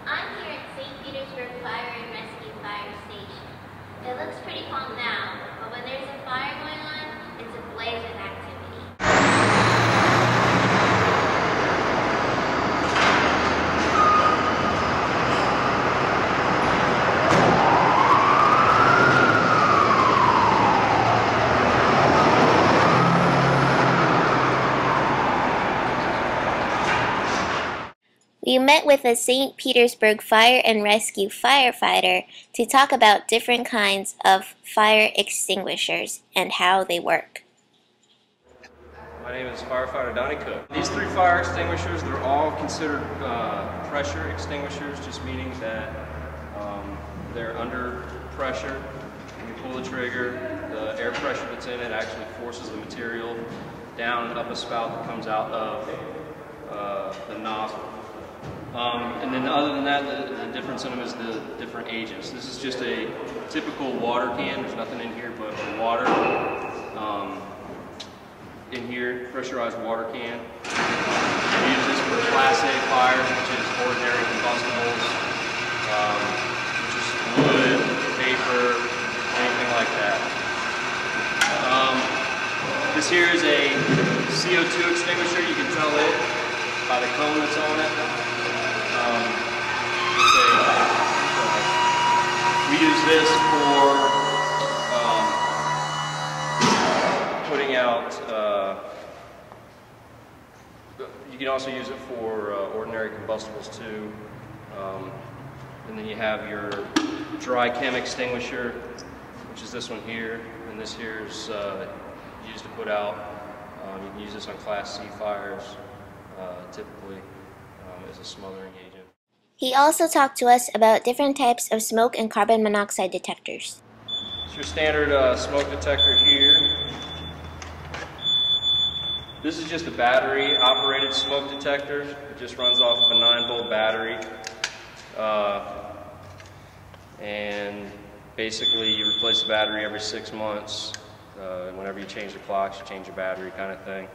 I'm here at St. Petersburg Fire and Rescue Fire Station. It looks pretty calm now, but when there's a fire going on, it's a blaze of activity. We met with a St. Petersburg Fire and Rescue firefighter to talk about different kinds of fire extinguishers and how they work. My name is firefighter Donny Cook. These three fire extinguishers, they're all considered pressure extinguishers, just meaning that they're under pressure. When you pull the trigger, the air pressure that's in it actually forces the material down up a spout that comes out of the nozzle. And then other than that, the difference in them is the different agents. This is just a typical water can. There's nothing in here but water. In here, pressurized water can. We use this for Class A fires, which is ordinary combustibles, which is wood, paper, anything like that. This here is a CO2 extinguisher. You can tell it by the cone that's on it. We use this for putting out, you can also use it for ordinary combustibles too. And then you have your dry chem extinguisher, which is this one here, and this here is used to put out. You can use this on Class C fires, typically as a smothering agent. He also talked to us about different types of smoke and carbon monoxide detectors. It's your standard smoke detector here. This is just a battery-operated smoke detector. It just runs off of a 9-volt battery. And basically you replace the battery every 6 months. Whenever you change the clocks, you change your battery kind of thing.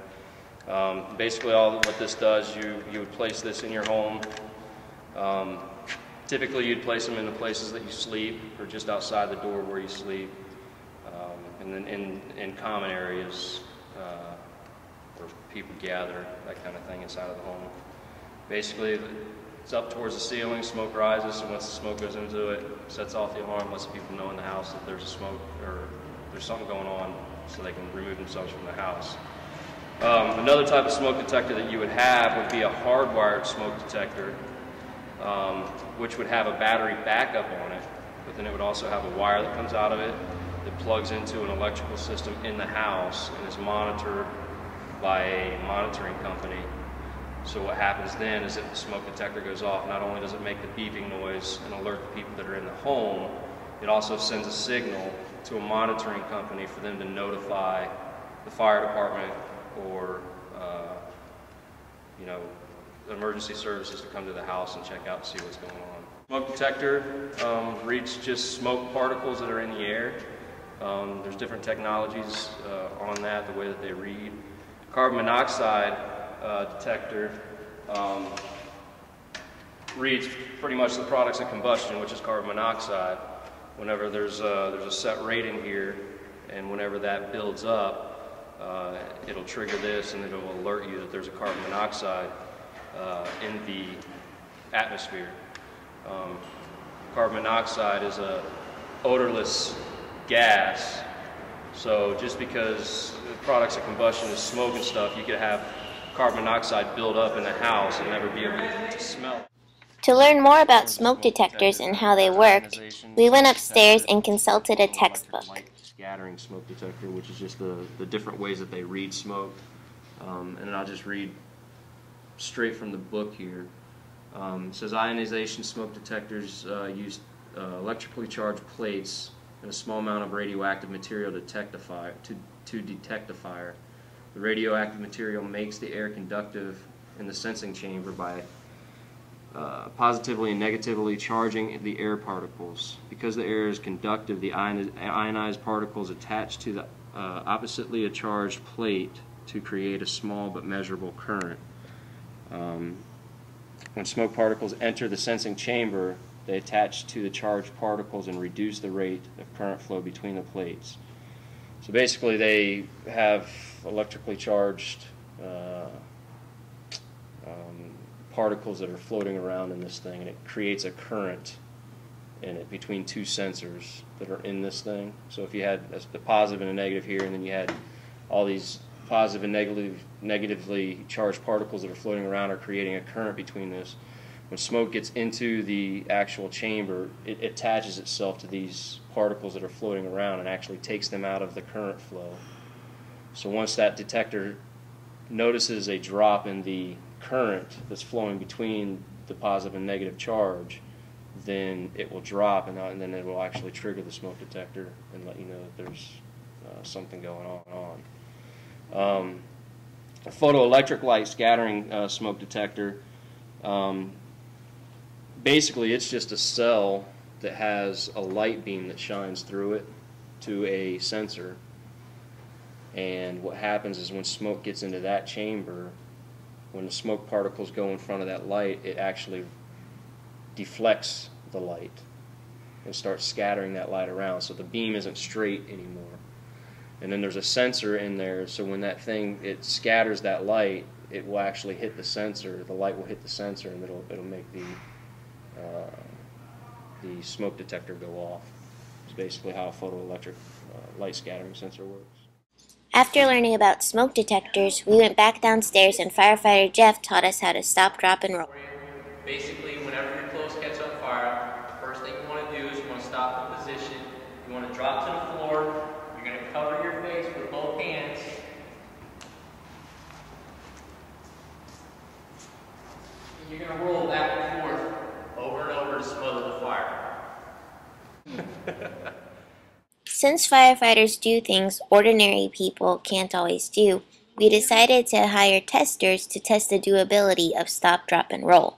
Basically all what this does, you would place this in your home. Typically you'd place them in the places that you sleep or just outside the door where you sleep, and then in common areas where people gather, that kind of thing inside of the home. Basically it's up towards the ceiling, smoke rises, and once the smoke goes into it, it sets off the alarm, lets the people know in the house that there's a smoke or there's something going on so they can remove themselves from the house. Another type of smoke detector that you would have would be a hardwired smoke detector, which would have a battery backup on it, but then it would also have a wire that comes out of it that plugs into an electrical system in the house and is monitored by a monitoring company. So what happens then is if the smoke detector goes off, not only does it make the beeping noise and alert the people that are in the home, it also sends a signal to a monitoring company for them to notify the fire department or emergency services to come to the house and check out and see what's going on. Smoke detector reads just smoke particles that are in the air. There's different technologies on that, the way that they read. Carbon monoxide detector reads pretty much the products of combustion, which is carbon monoxide. Whenever there's a set rate in here, and whenever that builds up, it'll trigger this and it'll alert you that there's a carbon monoxide in the atmosphere. Carbon monoxide is a odorless gas, so just because the products of combustion is smoke and stuff, you could have carbon monoxide build up in the house and never be able to smell. To learn more about smoke detectors and how they worked, we went upstairs and consulted a textbook. Scattering smoke detector, which is just the different ways that they read smoke. And then I'll just read straight from the book here. It says ionization smoke detectors use electrically charged plates and a small amount of radioactive material to detect a fire. The radioactive material makes the air conductive in the sensing chamber by positively and negatively charging the air particles. Because the air is conductive, the ionized particles attach to the oppositely charged plate to create a small but measurable current. When smoke particles enter the sensing chamber, they attach to the charged particles and reduce the rate of current flow between the plates. So basically they have electrically charged particles that are floating around in this thing, and it creates a current in it between two sensors that are in this thing. So if you had a positive and a negative here, and then you had all these positive and negatively charged particles that are floating around are creating a current between this. When smoke gets into the actual chamber, it attaches itself to these particles that are floating around and actually takes them out of the current flow. So once that detector notices a drop in the current that's flowing between the positive and negative charge, then it will drop, and then it will actually trigger the smoke detector and let you know that there's something going on. A photoelectric light scattering smoke detector, basically it's just a cell that has a light beam that shines through it to a sensor, and what happens is when smoke gets into that chamber, when the smoke particles go in front of that light, it actually deflects the light and starts scattering that light around, so the beam isn't straight anymore. And then there's a sensor in there, so when that thing, it scatters that light, it will actually hit the sensor, the light will hit the sensor, and it'll make the smoke detector go off. It's basically how a photoelectric light scattering sensor works. After learning about smoke detectors, we went back downstairs and firefighter Jeff taught us how to stop, drop, and roll. Basically, whenever your clothes catch on fire, the first thing you want to do is you want to stop the position. You want to drop to the floor. You're going to cover your face with both hands. And you're going to roll back and forth over and over to smother the fire. Since firefighters do things ordinary people can't always do, we decided to hire testers to test the doability of stop, drop, and roll.